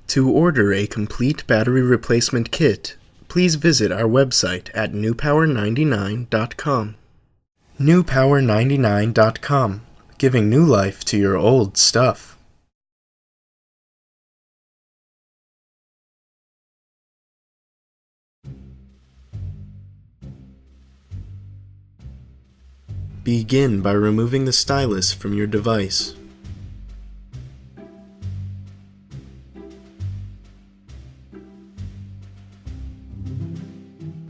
To order a complete battery replacement kit, please visit our website at newpower99.com. newpower99.com, giving new life to your old stuff. Begin by removing the stylus from your device.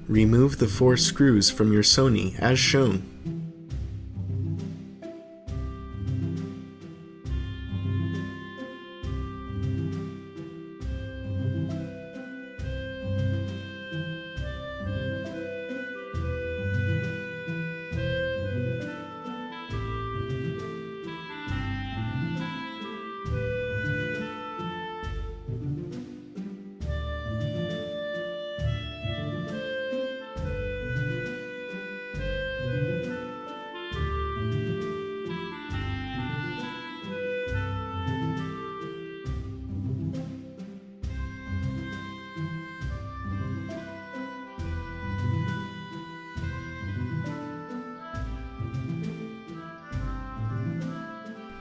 Remove the 4 screws from your Sony as shown.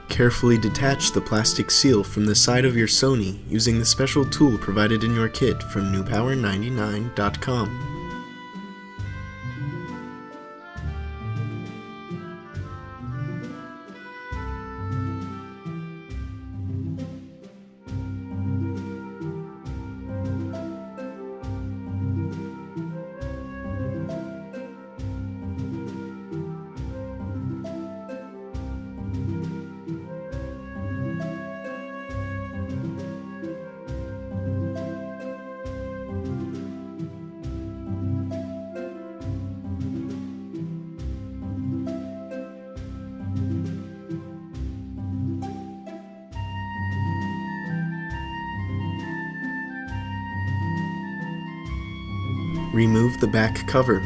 Carefully detach the plastic seal from the side of your Sony using the special tool provided in your kit from newpower99.com. Remove the back cover.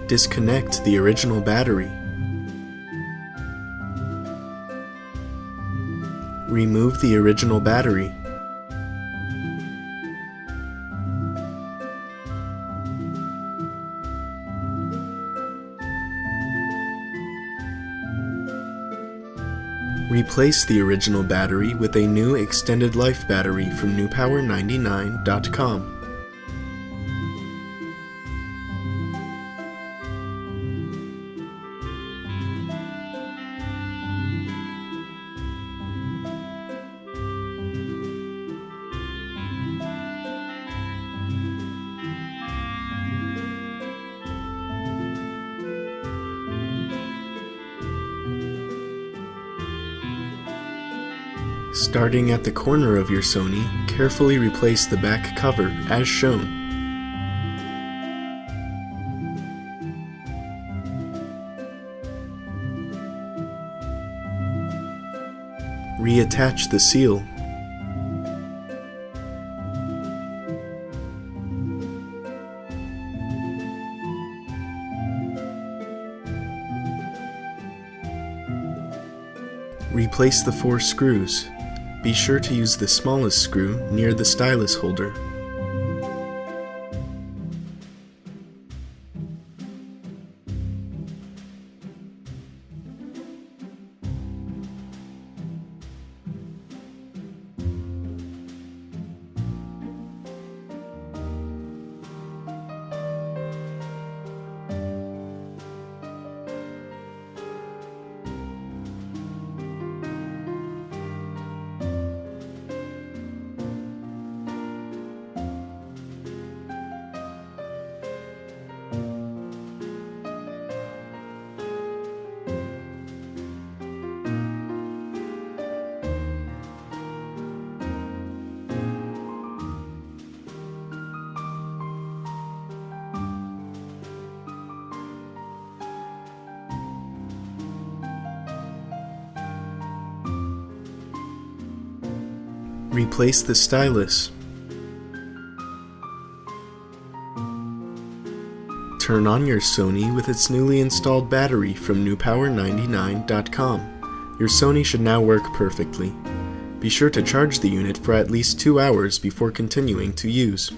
Disconnect the original battery. Remove the original battery. Replace the original battery with a new extended life battery from newpower99.com. Starting at the corner of your Sony, carefully replace the back cover as shown. Reattach the seal. Replace the 4 screws. Be sure to use the smallest screw near the stylus holder. Replace the stylus. Turn on your Sony with its newly installed battery from newpower99.com. Your Sony should now work perfectly. Be sure to charge the unit for at least 2 hours before continuing to use.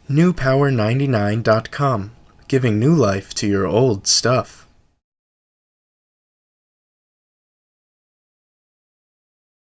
newpower99.com, giving new life to your old stuff.